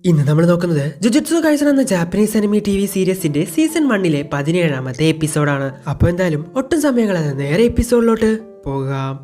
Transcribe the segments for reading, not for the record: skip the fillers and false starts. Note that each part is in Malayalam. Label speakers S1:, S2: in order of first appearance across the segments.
S1: ഇന്ന് നമ്മൾ നോക്കുന്നത് ജുജുത്സു കൈസൻ എന്ന ജാപ്പനീസ് അനിമി ടി വി സീരീസിന്റെ സീസൺ 1 17ാമത്തെ എപ്പിസോഡാണ്. അപ്പോൾ എന്തായാലും ഒട്ടും സമയങ്ങളാണ്, നേരെ എപ്പിസോഡിലോട്ട് പോകാം.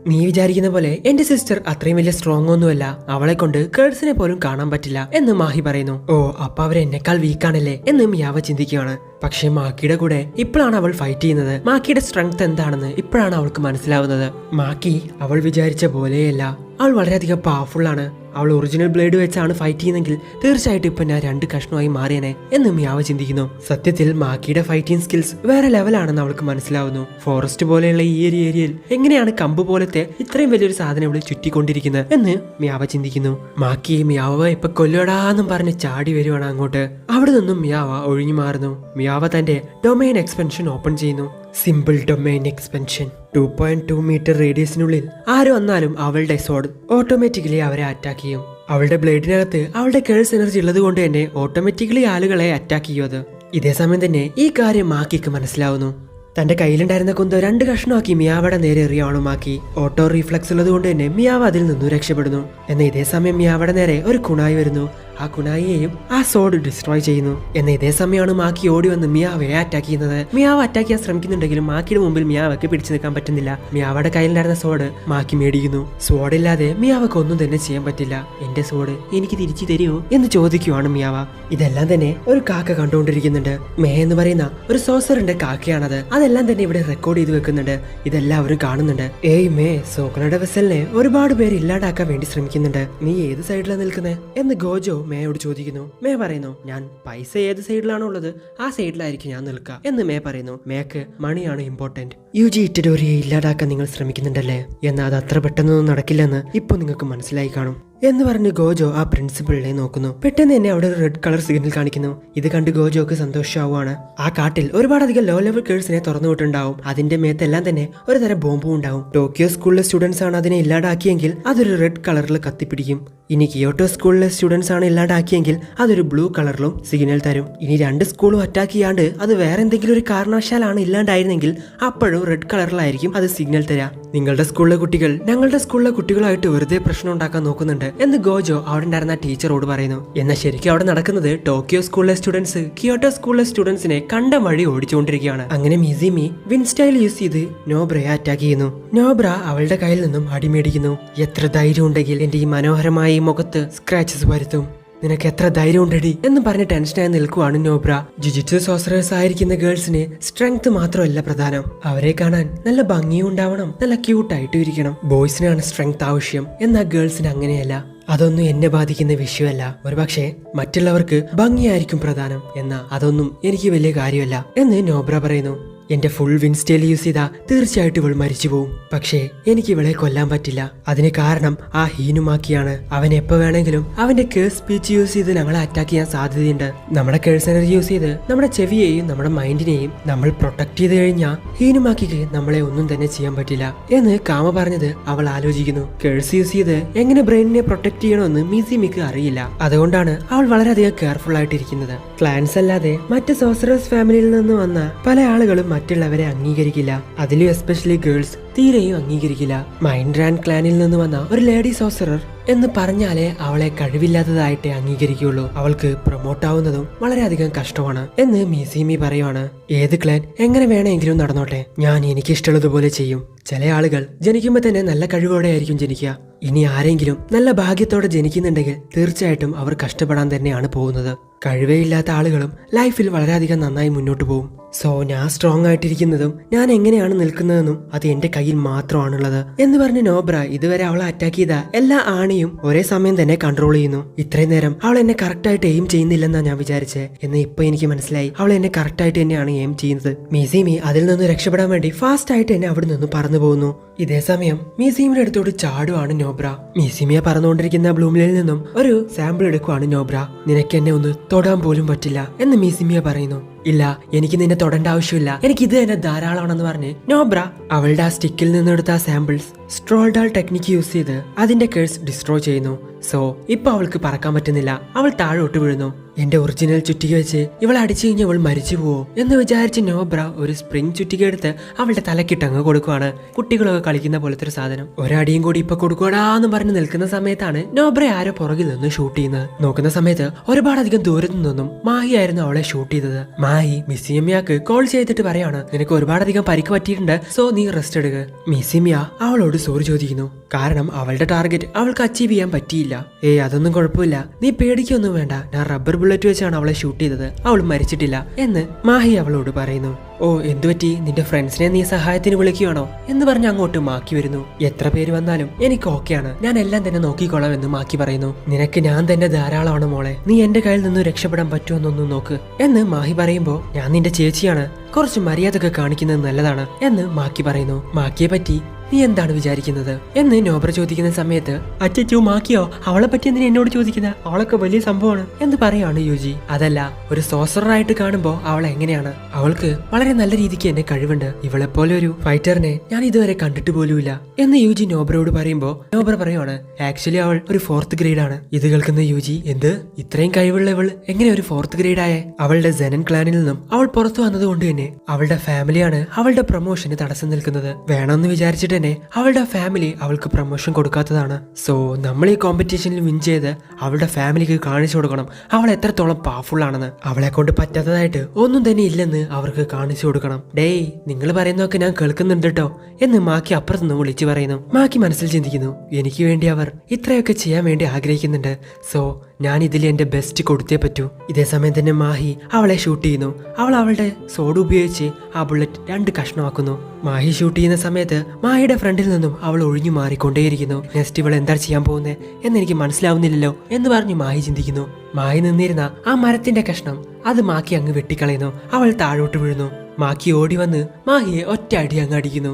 S1: നീ വിചാരിക്കുന്ന പോലെ എന്റെ സിസ്റ്റർ അത്രയും വലിയ സ്ട്രോങ് ഒന്നുമല്ല, അവളെ കൊണ്ട് കേഴ്സിനെ പോലും കാണാൻ പറ്റില്ല എന്ന് മാഹി പറയുന്നു. ഓ, അപ്പൊ അവർ എന്നെക്കാൾ വീക്കാണല്ലേ എന്ന് മിയാവ ചിന്തിക്കുകയാണ്. പക്ഷെ മാക്കിയുടെ കൂടെ ഇപ്പോഴാണ് അവൾ ഫൈറ്റ് ചെയ്യുന്നത്. മാക്കിയുടെ സ്ട്രെങ്ത് എന്താണെന്ന് ഇപ്പോഴാണ് അവൾക്ക് മനസ്സിലാവുന്നത്. മാക്കി അവൾ വിചാരിച്ച പോലെയല്ല, അവൾ വളരെയധികം പവർഫുൾ ആണ്. അവൾ ഒറിജിനൽ ബ്ലേഡ് വെച്ചാണ് ഫൈറ്റ് ചെയ്യുന്നെങ്കിൽ തീർച്ചയായിട്ടും ഇപ്പൊ ഞാൻ 2 കഷ്ണമായി മാറിയനെ എന്ന് മിയാവ ചിന്തിക്കുന്നു. സത്യത്തിൽ മാക്കിയുടെ ഫൈറ്റിംഗ് സ്കിൽസ് വേറെ ലെവലാണെന്ന് അവൾക്ക് മനസ്സിലാവുന്നു. ഫോറസ്റ്റ് പോലെയുള്ള ഈ ഒരു ഏരിയയിൽ എങ്ങനെയാണ് കമ്പ് പോലത്തെ ഇത്രയും വലിയൊരു സാധനം ഇവിടെ ചുറ്റിക്കൊണ്ടിരിക്കുന്നത് എന്ന് മിയാവ ചിന്തിക്കുന്നു. മാക്കി മിയാവ ഇപ്പൊ കൊല്ലടാന്നും പറഞ്ഞ് ചാടി വരുവാണ് അങ്ങോട്ട്. അവിടെ നിന്നും മിയാവ ഒഴിഞ്ഞു മാറുന്നു. മിയാവ തന്റെ ഡൊമൈൻ എക്സ്പെൻഷൻ ഓപ്പൺ ചെയ്യുന്നു. സിമ്പിൾ ഡൊമൈൻ എക്സ്പെൻഷൻ 2.2 മീറ്റർ റേഡിയസിനുള്ളിൽ ആര് വന്നാലും അവളുടെ സോഡ് ഓട്ടോമാറ്റിക്കലി അവരെ അറ്റാക്ക് ചെയ്യും. അവളുടെ ബ്ലേഡിനകത്ത് അവളുടെ കേഴ്സ് എനർജി ഉള്ളത് കൊണ്ട് തന്നെ ഓട്ടോമാറ്റിക്കലി ആളുകളെ അറ്റാക്ക് ചെയ്യും അത്. ഇതേ സമയം തന്നെ ഈ കാര്യം മാക്കിക്ക് മനസ്സിലാവുന്നു. തന്റെ കയ്യിലുണ്ടായിരുന്ന കുന്ത 2 കഷ്ണമാക്കി മിയാവയുടെ നേരെ എറിയാളുമാക്കി. ഓട്ടോ റീഫ്ലക്സ് ഉള്ളത് കൊണ്ട് തന്നെ മിയാവ അതിൽ നിന്നും രക്ഷപ്പെടുന്നു. എന്നാൽ ഇതേ സമയം മിയാവയുടെ നേരെ ഒരു കുണായി വരുന്നു. ആ കുണായിയെയും ആ സോഡ് ഡിസ്ട്രോയ് ചെയ്യുന്നു. എന്നാൽ ഇതേ സമയമാണ് മാക്കി ഓടി വന്ന് മിയാവയെ അറ്റാക്ക് ചെയ്യുന്നത്. മിയാവ അറ്റാക്ക് ചെയ്യാൻ ശ്രമിക്കുന്നുണ്ടെങ്കിലും മാക്കിയുടെ മുമ്പിൽ മിയാവയ്ക്ക് പിടിച്ചു നിൽക്കാൻ പറ്റുന്നില്ല. മിയാവയുടെ കയ്യിലുണ്ടായിരുന്ന സോഡ് മാക്കി മേടിക്കുന്നു. സോഡ് ഇല്ലാതെ മിയാവക്ക് ഒന്നും തന്നെ ചെയ്യാൻ പറ്റില്ല. എന്റെ സോഡ് എനിക്ക് തിരിച്ചു തരുമോ എന്ന് ചോദിക്കുവാണ് മിയാവ. ഇതെല്ലാം തന്നെ ഒരു കാക്ക കണ്ടുകൊണ്ടിരിക്കുന്നുണ്ട്. മേ എന്ന് പറയുന്ന ഒരു സോസറിന്റെ കാക്കയാണത്. അതെല്ലാം തന്നെ ഇവിടെ റെക്കോർഡ് ചെയ്ത് വെക്കുന്നുണ്ട്. ഇതെല്ലാവരും കാണുന്നുണ്ട്. ഏയ് മേ, സോക്കലയുടെ വെസലിനെ ഒരുപാട് പേര് ഇല്ലാണ്ടാക്കാൻ വേണ്ടി ശ്രമിക്കുന്നുണ്ട്. നീ ഏത് സൈഡിലാണ് നിൽക്കുന്നത് എന്ന് ഗോജോ മേയോട് ചോദിക്കുന്നു. മേ പറയുന്നു, ഞാൻ പൈസ ഏത് സൈഡിലാണോ ഉള്ളത് ആ സൈഡിലായിരിക്കും ഞാൻ നിൽക്കുക എന്ന് മേ പറയുന്നു. മേക്ക് മണിയാണ് ഇമ്പോർട്ടന്റ്. യുജി ഇറ്റഡോറിയെ ഇല്ലാതാക്കാൻ നിങ്ങൾ ശ്രമിക്കുന്നുണ്ടല്ലേ, എന്നാൽ അത് അത്ര പെട്ടെന്നൊന്നും നടക്കില്ലെന്ന് ഇപ്പൊ നിങ്ങൾക്ക് മനസ്സിലായി കാണും എന്ന് പറഞ്ഞ് ഗോജോ ആ പ്രിൻസിപ്പളിനെ നോക്കുന്നു. പെട്ടെന്ന് തന്നെ അവിടെ ഒരു റെഡ് കളർ സിഗ്നൽ കാണിക്കുന്നു. ഇത് കണ്ട് ഗോജോക്ക് സന്തോഷമാവുകയാണ്. ആ കാട്ടിൽ ഒരുപാടധികം ലോ ലെവൽ കേഴ്സിനെ തുറന്നു വിട്ടുണ്ടാവും. അതിന്റെ മേത്തെല്ലാം തന്നെ ഒരു തരം ബോംബും ഉണ്ടാവും. ടോക്കിയോ സ്കൂളിലെ സ്റ്റുഡൻസ് ആണ് അതിനെ ഇല്ലാണ്ടാക്കിയെങ്കിൽ അതൊരു റെഡ് കളറിൽ കത്തിപ്പിടിക്കും. ഇനി കിയോട്ടോ സ്കൂളിലെ സ്റ്റുഡൻസ് ആണ് ഇല്ലാണ്ടാക്കിയെങ്കിൽ അതൊരു ബ്ലൂ കളറിലും സിഗ്നൽ തരും. ഇനി 2 സ്കൂളും അറ്റാക്ക് ചെയ്യാണ്ട് അത് വേറെ എന്തെങ്കിലും ഒരു കാരണവശാലാണ് ഇല്ലാണ്ടായിരുന്നെങ്കിൽ അപ്പോഴും റെഡ് കളറിലായിരിക്കും അത് സിഗ്നൽ തരാം. നിങ്ങളുടെ സ്കൂളിലെ കുട്ടികൾ ഞങ്ങളുടെ സ്കൂളിലെ കുട്ടികളായിട്ട് വെറുതെ പ്രശ്നം ഉണ്ടാക്കാൻ നോക്കുന്നുണ്ട് എന്ന് ഗോജോ അവിടെ ഉണ്ടായിരുന്ന ടീച്ചറോട് പറയുന്നു. എന്നാൽ ശരിക്കും അവിടെ നടക്കുന്നത് ടോക്കിയോ സ്കൂളിലെ സ്റ്റുഡൻസ് കിയോട്ടോ സ്കൂളിലെ സ്റ്റുഡൻസിനെ കണ്ട വഴി ഓടിച്ചുകൊണ്ടിരിക്കുകയാണ്. അങ്ങനെ മിസിമി വിൻസ്റ്റൈൽ യൂസ് ചെയ്ത് നോബ്രയെ അറ്റാക്ക് ചെയ്യുന്നു. നോബ്ര അവളുടെ കയ്യിൽ നിന്നും അടിമേടിക്കുന്നു. എത്ര ധൈര്യം ഉണ്ടെങ്കിൽ എന്റെ ഈ മനോഹരമായ മുഖത്ത് സ്ക്രാച്ചസ് വരുത്തും, നിനക്ക് എത്ര ധൈര്യം ഉണ്ടടി എന്ന് പറഞ്ഞ് ടെൻഷനായി നിൽക്കുവാണ് നോബ്ര. ജുജിറ്റ്സു സോസറേഴ്സ് ആയിരിക്കുന്ന ഗേൾസിന് സ്ട്രെങ്ത് മാത്രമല്ല പ്രധാനം, അവരെ കാണാൻ നല്ല ഭംഗിയും ഉണ്ടാവണം, നല്ല ക്യൂട്ടായിട്ടും ഇരിക്കണം. ബോയ്സിനാണ് സ്ട്രെങ്ത് ആവശ്യം, എന്നാൽ ഗേൾസിന് അങ്ങനെയല്ല. അതൊന്നും എന്നെ ബാധിക്കുന്ന വിഷയമല്ല. ഒരുപക്ഷെ മറ്റുള്ളവർക്ക് ഭംഗിയായിരിക്കും പ്രധാനം, എന്നാൽ അതൊന്നും എനിക്ക് വലിയ കാര്യമല്ല എന്ന് നോബ്ര പറയുന്നു. എന്റെ ഫുൾ വിൻസ്റ്റൈൽ യൂസ് ചെയ്താ തീർച്ചയായിട്ടും ഇവൾ മരിച്ചു പോവും. പക്ഷേ എനിക്ക് ഇവളെ കൊല്ലാൻ പറ്റില്ല. അതിന് കാരണം ആ ഹീനുമാക്കിയാണ്. അവൻ എപ്പോ വേണമെങ്കിലും അവന്റെ കേഴ്സ് സ്പീച്ച് യൂസ് ചെയ്ത് ഞങ്ങളെ അറ്റാക്ക് ചെയ്യാൻ സാധ്യതയുണ്ട്. നമ്മുടെ കേഴ്സ് എനർജി യൂസ് ചെയ്ത് നമ്മുടെ ചെവിയെയും നമ്മുടെ മൈൻഡിനെയും നമ്മൾ പ്രൊട്ടക്ട് ചെയ്ത് കഴിഞ്ഞാൽ ഹീനുമാക്കിക്ക് നമ്മളെ ഒന്നും തന്നെ ചെയ്യാൻ പറ്റില്ല എന്ന് കാമ പറഞ്ഞത് അവൾ ആലോചിക്കുന്നു. കേഴ്സ് യൂസ് ചെയ്ത് എങ്ങനെ ബ്രെയിനിനെ പ്രൊട്ടക്ട് ചെയ്യണമെന്ന് മിസിമിക്ക് അറിയില്ല. അതുകൊണ്ടാണ് അവൾ വളരെയധികം കെയർഫുൾ ആയിട്ടിരിക്കുന്നത്. ക്ലാൻസ് അല്ലാതെ മറ്റ് സോസറേഴ്സ് ഫാമിലിയിൽ നിന്ന് വന്ന പല ആളുകളും മറ്റുള്ളവരെ അംഗീകരിക്കില്ല. അതിലും എസ്പെഷ്യലി ഗേൾസ് തീരെയും അംഗീകരിക്കില്ല. മൈൻഡ്രാൻ ക്ലാനിൽ നിന്ന് വന്ന ഒരു ലേഡി സോസറർ എന്ന് പറഞ്ഞാലേ അവളെ കഴിവില്ലാത്തതായിട്ടേ അംഗീകരിക്കുള്ളൂ. അവൾക്ക് പ്രൊമോട്ട് ആവുന്നതും വളരെയധികം കഷ്ടമാണ് എന്ന് മിസിമി പറയുവാണ്. ഏത് ക്ലാൻ എങ്ങനെ വേണമെങ്കിലും നടന്നോട്ടെ, ഞാൻ എനിക്കിഷ്ടമുള്ളതുപോലെ ചെയ്യും. ചില ആളുകൾ ജനിക്കുമ്പോൾ തന്നെ നല്ല കഴിവോടെ ആയിരിക്കും ജനിക്കുക. ഇനി ആരെങ്കിലും നല്ല ഭാഗ്യത്തോടെ ജനിക്കുന്നുണ്ടെങ്കിൽ തീർച്ചയായിട്ടും അവർ കഷ്ടപ്പെടാൻ തന്നെയാണ് പോകുന്നത്. കഴിവേയില്ലാത്ത ആളുകളും ലൈഫിൽ വളരെയധികം നന്നായി മുന്നോട്ട് പോകും. സോ ഞാൻ സ്ട്രോങ് ആയിട്ടിരിക്കുന്നതും ഞാൻ എങ്ങനെയാണ് നിൽക്കുന്നതെന്നും അത് എന്റെ കയ്യിൽ മാത്രമാണുള്ളത് എന്ന് പറഞ്ഞ് നോബ്ര ഇതുവരെ അവളെ അറ്റാക്ക് ചെയ്ത എല്ലാ ആണിയും ഒരേ സമയം തന്നെ കൺട്രോൾ ചെയ്യുന്നു. ഇത്രയും നേരം അവൾ എന്നെ കറക്റ്റ് ആയിട്ട് എയിം ചെയ്യുന്നില്ലെന്നാ ഞാൻ വിചാരിച്ചത്. എന്ന് ഇപ്പൊ എനിക്ക് മനസ്സിലായി അവൾ എന്നെ കറക്റ്റ് ആയിട്ട് തന്നെയാണ് എയിം ചെയ്യുന്നത്. മിസിമി അതിൽ നിന്ന് രക്ഷപ്പെടാൻ വേണ്ടി ഫാസ്റ്റ് ആയിട്ട് തന്നെ അവിടെ നിന്ന് പറന്നു പോകുന്നു. ഇതേ സമയം മിസിമിയുടെ അടുത്തോട് ചാടുവാണ് നോബ്ര. മിസിമിയെ പറന്നുകൊണ്ടിരിക്കുന്ന ബ്ലൂമിലിൽ നിന്നും ഒരു സാമ്പിൾ എടുക്കുവാണ് നോബ്ര. നിനക്ക് എന്നെ ഒന്ന് തൊടാൻ പോലും പറ്റില്ല എന്ന് മിസിമിയ പറയുന്നു. ഇല്ല, എനിക്ക് നിന്നെ തൊടേണ്ട ആവശ്യമില്ല, എനിക്ക് ഇത് തന്നെ ധാരാളമാണെന്ന് പറഞ്ഞ് നോബ്ര അവളുടെ ആ സ്റ്റിക്കിൽ നിന്നെടുത്ത ആ സാമ്പിൾസ് സ്ട്രോൾഡാൾ ടെക്നിക്ക് യൂസ് ചെയ്ത് അതിന്റെ കേഴ്സ് ഡിസ്ട്രോയ് ചെയ്യുന്നു. സോ ഇപ്പൊ അവൾക്ക് പറക്കാൻ പറ്റുന്നില്ല. അവൾ താഴോട്ട് വീഴുന്നു. എന്റെ ഒറിജിനൽ ചുറ്റിക വെച്ച് ഇവളെ അടിച്ചു കഴിഞ്ഞ് അവൾ മരിച്ചു പോവോ എന്ന് വിചാരിച്ച് നോബ്ര ഒരു സ്പ്രിംഗ് ചുറ്റിക എടുത്ത് അവളുടെ തലക്കിട്ടങ്ങ് കൊടുക്കുവാണ്. കുട്ടികളൊക്കെ കളിക്കുന്ന പോലത്തെ ഒരു സാധനം. ഒരടിയും കൂടി ഇപ്പൊ കൊടുക്കൂടാന്ന് പറഞ്ഞ് നിൽക്കുന്ന സമയത്താണ് നോബ്ര ആരോ പുറകിൽ നിന്ന് ഷൂട്ട് ചെയ്യുന്നത്. നോക്കുന്ന സമയത്ത് ഒരുപാടധികം ദൂരത്തു നിന്നും മാഹി ആയിരുന്നു അവളെ ഷൂട്ട് ചെയ്തത്. മാഹി മിസ്സിയമ്മയാക്ക് കോൾ ചെയ്തിട്ട് പറയാണ്, നിനക്ക് ഒരുപാടധികം പരിക്ക് പറ്റിയിട്ടുണ്ട്, സോ നീ റെസ്റ്റ് എടുക്കുക. മിസ്സിയമ്മ അവളോട് സോറി ചോദിക്കുന്നു. കാരണം അവളുടെ ടാർഗറ്റ് അവൾക്ക് അച്ചീവ് ചെയ്യാൻ പറ്റിയില്ല. അതൊന്നും കുഴപ്പമില്ല, നീ പേടിക്കൊന്നും വേണ്ട, ഞാൻ റബ്ബർ ബുള്ളറ്റ് വെച്ചാണ് അവളെ ഷൂട്ട് ചെയ്തത്, അവൾ മരിച്ചിട്ടില്ല എന്ന് മാഹി അവളോട് പറയുന്നു. ഓ എന്തുപറ്റി, നിന്റെ ഫ്രണ്ട്സിനെ നീ സഹായത്തിന് വിളിക്കുകയാണോ എന്ന് പറഞ്ഞ് അങ്ങോട്ട് മാക്കി വരുന്നു. എത്ര പേര് വന്നാലും എനിക്ക് ഓക്കെയാണ്, ഞാൻ എല്ലാം തന്നെ നോക്കിക്കോളാം എന്ന് മാക്കി പറയുന്നു. നിനക്ക് ഞാൻ തന്നെ ധാരാളമാണ് മോളെ, നീ എന്റെ കയ്യിൽ നിന്ന് രക്ഷപ്പെടാൻ പറ്റുമെന്നൊന്നും നോക്ക് എന്ന് മാഹി പറയുമ്പോ, ഞാൻ നിന്റെ ചേച്ചിയാണ്, കുറച്ച് മര്യാദയൊക്കെ കാണിക്കുന്നത് നല്ലതാണ് എന്ന് മാക്കി പറയുന്നു. മാക്കിയെ പറ്റി നീ എന്താണ് വിചാരിക്കുന്നത് എന്ന് നോബ്ര ചോദിക്കുന്ന സമയത്ത്, അച്ചോ മാക്കിയോ, അവളെ പറ്റി എന്തിനാ എന്നോട് ചോദിക്കുന്നത്, അവളൊക്കെ വലിയ സംഭവമാണ് എന്ന് പറയാണ് യുജി. അതല്ല, ഒരു സോസറായിട്ട് കാണുമ്പോ അവൾ എങ്ങനെയാണ്, അവൾക്ക് വളരെ നല്ല രീതിക്ക് എന്നെ കഴിവുണ്ട്, ഇവളെ പോലെ ഒരു ഫൈറ്ററിനെ ഞാൻ ഇതുവരെ കണ്ടിട്ട് പോലുമില്ല എന്ന് യുജി നോബ്രയോട് പറയുമ്പോ നോബ്ര പറയുവാണ്, ആക്ച്വലി അവൾ ഒരു 4th ഗ്രേഡ് ആണ്. ഇത് കേൾക്കുന്ന യുജി, എന്ത് ഇത്രയും കഴിവുള്ള ഇവൾ എങ്ങനെ ഒരു 4th ഗ്രേഡ് ആയേ? അവളുടെ സെനൻ ക്ലാനിൽ നിന്നും അവൾ പുറത്തു വന്നത് കൊണ്ട് തന്നെ അവളുടെ ഫാമിലിയാണ് അവളുടെ പ്രൊമോഷന് തടസ്സം നിൽക്കുന്നത്. വേണമെന്ന് വിചാരിച്ചിട്ട് അവളുടെ ഫാമിലി അവൾക്ക് പ്രൊമോഷൻ കൊടുക്കാത്തതാണ്. സോ നമ്മൾ ഈ കോമ്പറ്റീഷനിൽ വിൻ ചെയ്ത് അവളുടെ ഫാമിലിക്ക് കാണിച്ചു കൊടുക്കണം അവൾ എത്രത്തോളം പവർഫുൾ ആണെന്ന്. അവളെ കൊണ്ട് പറ്റാത്തതായിട്ട് ഒന്നും തന്നെ ഇല്ലെന്ന് അവർക്ക് കാണിച്ചു കൊടുക്കണം. ഡേയ്, നിങ്ങൾ പറയുന്നതൊക്കെ ഞാൻ കേൾക്കുന്നുണ്ട് കേട്ടോ എന്ന് മാക്കി അപ്പുറത്തുനിന്ന് വിളിച്ചു പറയുന്നു. മാക്കി മനസ്സിൽ ചിന്തിക്കുന്നു, എനിക്ക് വേണ്ടി അവർ ഇത്രയൊക്കെ ചെയ്യാൻ വേണ്ടി ആഗ്രഹിക്കുന്നുണ്ട്, സോ ഞാൻ ഇതിൽ എന്റെ ബെസ്റ്റ് കൊടുത്തേ പറ്റൂ. ഇതേ സമയം തന്നെ മാഹി അവളെ ഷൂട്ട് ചെയ്യുന്നു. അവൾ അവളുടെ സോഡ് ഉപയോഗിച്ച് ആ ബുള്ളറ്റ് 2 കഷ്ണമാക്കുന്നു. മാഹി ഷൂട്ട് ചെയ്യുന്ന സമയത്ത് മാഹിയുടെ ഫ്രണ്ടിൽ നിന്നും അവൾ ഒഴിഞ്ഞു മാറിക്കൊണ്ടേയിരിക്കുന്നു. നെക്സ്റ്റ് ഇവൾ എന്താ ചെയ്യാൻ പോകുന്നത് എന്ന് എനിക്ക് മനസ്സിലാവുന്നില്ലല്ലോ എന്ന് പറഞ്ഞ് മാഹി ചിന്തിക്കുന്നു. മാഹി നിന്നിരുന്ന ആ മരത്തിന്റെ കഷ്ണം അത് മാക്കി അങ്ങ് വെട്ടിക്കളയുന്നു. അവൾ താഴോട്ട് വീഴുന്നു. മാക്കി ഓടി വന്ന് മാഹിയെ ഒറ്റ അടി അങ്ങ് അടിക്കുന്നു.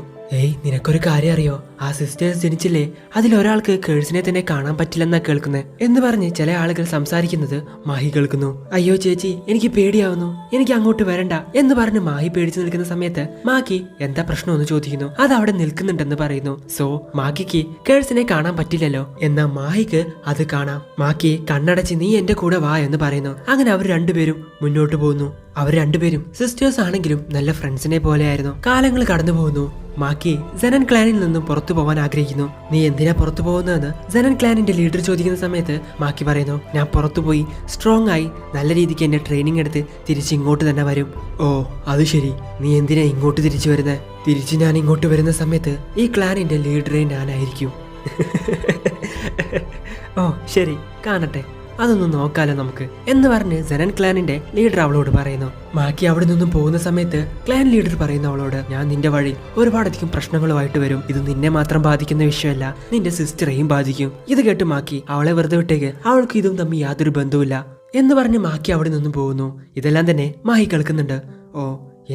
S1: നിനക്കൊരു കാര്യം അറിയോ, ആ സിസ്റ്റേഴ്സ് ജനിച്ചില്ലേ, അതിലൊരാൾക്ക് കേഴ്സിനെ തന്നെ കാണാൻ പറ്റില്ലെന്നാ കേൾക്കുന്നത് എന്ന് പറഞ്ഞ് ചില ആളുകൾ സംസാരിക്കുന്നത് മാഹി കേൾക്കുന്നു. അയ്യോ ചേച്ചി, എനിക്ക് പേടിയാവുന്നു, എനിക്ക് അങ്ങോട്ട് വരണ്ട എന്ന് പറഞ്ഞ് മാഹി പേടിച്ചു നിൽക്കുന്ന സമയത്ത് മാക്കി എന്താ പ്രശ്നം എന്ന് ചോദിക്കുന്നു. അത് അവിടെ നിൽക്കുന്നുണ്ടെന്ന് പറയുന്നു. സോ മാക്കിക്ക് കേഴ്സിനെ കാണാൻ പറ്റില്ലല്ലോ, എന്നാ മാഹിക്ക് അത് കാണാം. മാക്കി കണ്ണടച്ച് നീ എന്റെ കൂടെ വാ എന്ന് പറയുന്നു. അങ്ങനെ അവർ രണ്ടുപേരും മുന്നോട്ട് പോകുന്നു. അവർ രണ്ടുപേരും സിസ്റ്റേഴ്സ് ആണെങ്കിലും നല്ല ഫ്രണ്ട്സിനെ പോലെയായിരുന്നു. കാലങ്ങൾ കടന്നു പോകുന്നു. മാക്കി സെനൻ ക്ലാനിൽ നിന്നും പുറത്തു പോകാൻ ആഗ്രഹിക്കുന്നു. നീ എന്തിനാ പുറത്തു പോകുന്നതെന്ന് സെനൻ ക്ലാനിന്റെ ലീഡർ ചോദിക്കുന്ന സമയത്ത് മാക്കി പറയുന്നു, ഞാൻ പുറത്തു പോയി സ്ട്രോങ് ആയി നല്ല രീതിക്ക് എന്റെ ട്രെയിനിങ് എടുത്ത് തിരിച്ച് ഇങ്ങോട്ട് തന്നെ വരും. ഓ അത് ശരി, നീ എന്തിനാ ഇങ്ങോട്ട് തിരിച്ചു വരുന്നത്? തിരിച്ച് ഞാൻ ഇങ്ങോട്ട് വരുന്ന സമയത്ത് ഈ ക്ലാനിന്റെ ലീഡറെ ഞാനായിരിക്കും. ഓ ശരി, കാണട്ടെ, അതൊന്നും നോക്കാലോ നമുക്ക് എന്ന് പറഞ്ഞ് സെനൻ ക്ലാനിന്റെ ലീഡർ അവളോട് പറയുന്നു. മാക്കി അവിടെ നിന്നും പോകുന്ന സമയത്ത് ക്ലാൻ ലീഡർ പറയുന്നു അവളോട്, ഞാൻ നിന്റെ വഴി ഒരുപാടധികം പ്രശ്നങ്ങളുമായിട്ട് വരും, ഇത് നിന്നെ മാത്രം ബാധിക്കുന്ന വിഷയമല്ല, നിന്റെ സിസ്റ്ററെയും ബാധിക്കും. ഇത് കേട്ട് മാക്കി അവളെ വെറുതെ വിട്ടേക്ക്, അവൾക്ക് ഇതും തമ്മിൽ യാതൊരു ബന്ധവുമില്ല എന്ന് പറഞ്ഞ് മാക്കി അവിടെ നിന്നും പോകുന്നു. ഇതെല്ലാം തന്നെ മാഹി കേൾക്കുന്നുണ്ട്. ഓ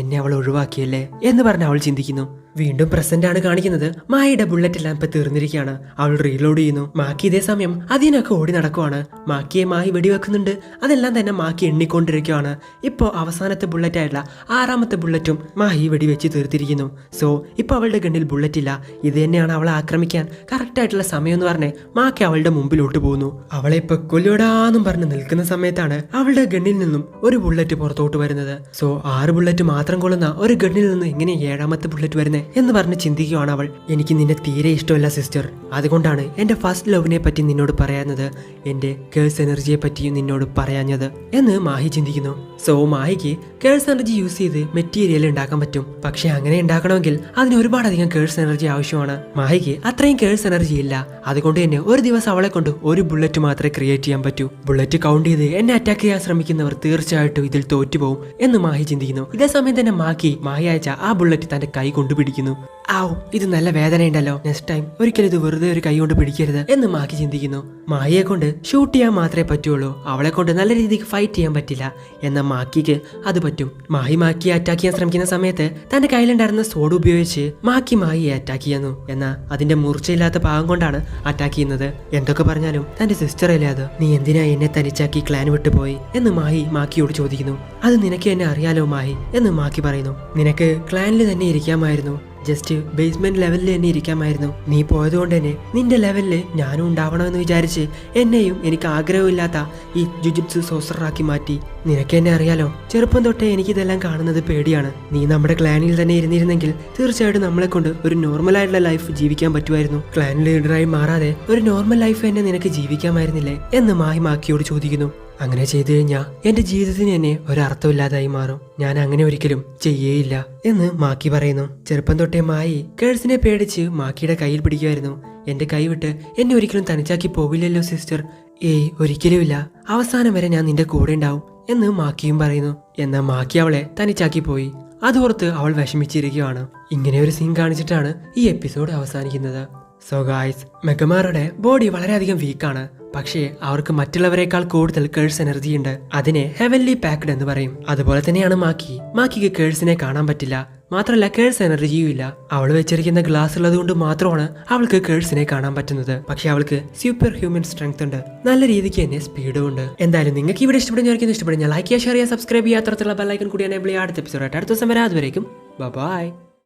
S1: എന്നെ അവൾ ഒഴിവാക്കിയല്ലേ എന്ന് പറഞ്ഞ് അവൾ ചിന്തിക്കുന്നു. വീണ്ടും പ്രസന്റ് ആണ് കാണിക്കുന്നത്. മായയുടെ ബുള്ളറ്റ് എല്ലാം ഇപ്പൊ തീർന്നിരിക്കുകയാണ്. അവൾ റീലോഡ് ചെയ്യുന്നു. മാക്കി ഇതേ സമയം അതിനൊക്കെ ഓടി നടക്കുവാണ്. മാക്കിയെ മാഹി വെടിവെക്കുന്നുണ്ട്. അതെല്ലാം തന്നെ മാക്കി എണ്ണിക്കൊണ്ടിരിക്കുകയാണ്. ഇപ്പോ അവസാനത്തെ ബുള്ളറ്റ് ആയിട്ടുള്ള 6ാമത്തെ ബുള്ളറ്റും മാഹി വെടിവെച്ച് തീർത്തിരിക്കുന്നു. സോ ഇപ്പൊ അവളുടെ ഗണ്ണിൽ ബുള്ളറ്റ് ഇല്ല. ഇത് തന്നെയാണ് അവളെ ആക്രമിക്കാൻ കറക്റ്റ് ആയിട്ടുള്ള സമയം എന്ന് പറഞ്ഞ് മാക്കി അവളുടെ മുമ്പിലോട്ട് പോകുന്നു. അവളെ ഇപ്പൊ കൊല്ലോടാന്നും പറഞ്ഞ് നിൽക്കുന്ന സമയത്താണ് അവളുടെ ഗണ്ണിൽ നിന്നും ഒരു ബുള്ളറ്റ് പുറത്തോട്ട് വരുന്നത്. സോ 6 ബുള്ളറ്റ് മാത്രം കൊള്ളുന്ന ഒരു ഗണ്ണിൽ നിന്ന് എങ്ങനെ 7ാമത്തെ ബുള്ളറ്റ് വരുന്നത് എന്ന് പറഞ്ഞ് ചിന്തിക്കുകയാണ് അവൾ. എനിക്ക് നിന്നെ തീരെ ഇഷ്ടമല്ല സിസ്റ്റർ, അതുകൊണ്ടാണ് എന്റെ ഫസ്റ്റ് ലവിനെ പറ്റി നിന്നോട് പറയാഞ്ഞത്, എന്റെ കേഴ്സ് എനർജിയെ പറ്റിയും നിന്നോട് പറയാഞ്ഞത് എന്ന് മാഹി ചിന്തിക്കുന്നു. സോ മാഹിക്ക് കേഴ്സ് എനർജി യൂസ് ചെയ്ത് മെറ്റീരിയൽ ഉണ്ടാക്കാൻ പറ്റും. പക്ഷെ അങ്ങനെ ഉണ്ടാക്കണമെങ്കിൽ അതിന് ഒരുപാടധികം കേഴ്സ് എനർജി ആവശ്യമാണ്. മാഹിക്ക് അത്രയും കേഴ്സ് എനർജി ഇല്ല. അതുകൊണ്ട് തന്നെ ഒരു ദിവസം അവളെ കൊണ്ട് ഒരു ബുള്ളറ്റ് മാത്രമേ ക്രിയേറ്റ് ചെയ്യാൻ പറ്റൂ. ബുള്ളറ്റ് കൗണ്ട് ചെയ്ത് എന്നെ അറ്റാക്ക് ചെയ്യാൻ ശ്രമിക്കുന്നവർ തീർച്ചയായിട്ടും ഇതിൽ തോറ്റുപോകും എന്ന് മാഹി ചിന്തിക്കുന്നു. ഇതേ സമയം തന്നെ മാഹി അയച്ച ആ ബുള്ളറ്റ് തന്റെ കൈ കൊണ്ട് പിടിക്കുന്നു. ആവും, ഇത് നല്ല വേദനയുണ്ടല്ലോ, നെക്സ്റ്റ് ടൈം ഒരിക്കലും ഇത് വെറുതെ ഒരു കൈ കൊണ്ട് പിടിക്കരുത് എന്ന് മാഹി ചിന്തിക്കുന്നു. മാഹിയെ കൊണ്ട് ഷൂട്ട് ചെയ്യാൻ മാത്രമേ പറ്റുള്ളൂ, അവളെ കൊണ്ട് നല്ല രീതിക്ക് ഫൈറ്റ് ചെയ്യാൻ പറ്റില്ല. എന്നാൽ മാക്കിക്ക് അത് പറ്റും. മാഹിയെ അറ്റാക്ക് ചെയ്യാൻ ശ്രമിക്കുന്ന സമയത്ത് തന്റെ കയ്യിലുണ്ടായിരുന്ന സോഡ് ഉപയോഗിച്ച് മാഹിയെ അറ്റാക്ക് ചെയ്യുന്നു. എന്നാൽ അതിന്റെ മൂർച്ചയില്ലാത്ത ഭാഗം കൊണ്ടാണ് അറ്റാക്ക് ചെയ്യുന്നത്. എന്തൊക്കെ പറഞ്ഞാലും തന്റെ സിസ്റ്റർ അല്ലേ അത്, നീ എന്തിനാ എന്നെ തനിച്ചാക്കി ക്ലാൻ വിട്ടുപോയി എന്ന് മാഹിയോട് ചോദിക്കുന്നു. അത് നിനക്ക് എന്നെ അറിയാലോ മാഹി എന്ന് മാഹി പറയുന്നു. നിനക്ക് ക്ലാനിൽ തന്നെ ഇരിക്കാമായിരുന്നു, ജസ്റ്റ് ബേസ്മെന്റ് ലെവലിൽ തന്നെ ഇരിക്കാമായിരുന്നു. നീ പോയതുകൊണ്ട് തന്നെ നിന്റെ ലെവലില് ഞാനും ഉണ്ടാവണമെന്ന് വിചാരിച്ച് എന്നെയും എനിക്ക് ആഗ്രഹമില്ലാത്ത ഈ ജുജുത്സു സോസറാക്കി മാറ്റി. നിനക്ക് എന്നെ അറിയാലോ, ചെറുപ്പം തൊട്ടേ എനിക്കിതെല്ലാം കാണുന്നത് പേടിയാണ്. നീ നമ്മുടെ ക്ലാനിൽ തന്നെ ഇരുന്നിരുന്നെങ്കിൽ തീർച്ചയായിട്ടും നമ്മളെ കൊണ്ട് ഒരു നോർമൽ ആയിട്ടുള്ള ലൈഫ് ജീവിക്കാൻ പറ്റുമായിരുന്നു. ക്ലാൻ ലീഡറായി മാറാതെ ഒരു നോർമൽ ലൈഫ് തന്നെ നിനക്ക് ജീവിക്കാമായിരുന്നില്ലേ എന്ന് മായി മാക്കിയോട് ചോദിക്കുന്നു. അങ്ങനെ ചെയ്തു കഴിഞ്ഞാൽ എന്റെ ജീവിതത്തിന് തന്നെ ഒരർത്ഥമില്ലാതായി മാറും. ഞാൻ അങ്ങനെ ഒരിക്കലും ചെയ്യേയില്ല എന്ന് മാക്കി പറയുന്നു. ചെറുപ്പം തൊട്ടേ മായി കേഴ്സിനെ പേടിച്ച് മാക്കിയുടെ കയ്യിൽ പിടിക്കുമായിരുന്നു. എന്റെ കൈ വിട്ട് എന്നെ ഒരിക്കലും തനിച്ചാക്കി പോവില്ലല്ലോ സിസ്റ്റർ. ഏയ് ഒരിക്കലുമില്ല, അവസാനം വരെ ഞാൻ നിന്റെ കൂടെ ഉണ്ടാവും എന്ന് മാക്കിയും പറയുന്നു. എന്നാൽ മാക്കി അവളെ തനിച്ചാക്കി പോയി. അതോർത്ത് അവൾ വിഷമിച്ചിരിക്കുകയാണ്. ഇങ്ങനെ ഒരു സീൻ കാണിച്ചിട്ടാണ് ഈ എപ്പിസോഡ് അവസാനിക്കുന്നത്. സോ ഗായ്സ്, മെഗമാറുടെ ബോഡി വളരെയധികം വീക്കാണ്. പക്ഷേ അവർക്ക് മറ്റുള്ളവരെക്കാൾ കൂടുതൽ കേഴ്സ് എനർജി ഉണ്ട്. അതിനെ ഹെവൻലി പാക്ഡ് എന്ന് പറയും. അതുപോലെ തന്നെയാണ് മാക്കിക്ക് കേഴ്സിനെ കാണാൻ പറ്റില്ല. മാത്രമല്ല കേഴ്സ് എനർജിയും ഇല്ല. അവൾ വെച്ചിരിക്കുന്ന ഗ്ലാസ് ഉള്ളത് കൊണ്ട് മാത്രമാണ് അവൾക്ക് കേഴ്സിനെ കാണാൻ പറ്റുന്നത്. പക്ഷെ അവൾക്ക് സൂപ്പർ ഹ്യൂമൻ സ്ട്രെങ്ത് ഉണ്ട്. നല്ല രീതിക്ക് തന്നെ സ്പീഡും ഉണ്ട്. എന്തായാലും നിങ്ങൾക്ക് ഇവിടെ ഇഷ്ടപ്പെടുന്ന ലൈക്ക് ചെയ്യുക, ഷെയർ ചെയ്യുക, സബ്സ്ക്രൈബ് ചെയ്യുക, അത്തരത്തിലുള്ള ബെൽ ഐക്കൺ കൂടി എനേബിൾ ചെയ്യുക. അടുത്ത എപ്പിസോഡ് അടുത്ത ദിവസം വരെ. അതുവരേക്കും ബൈ.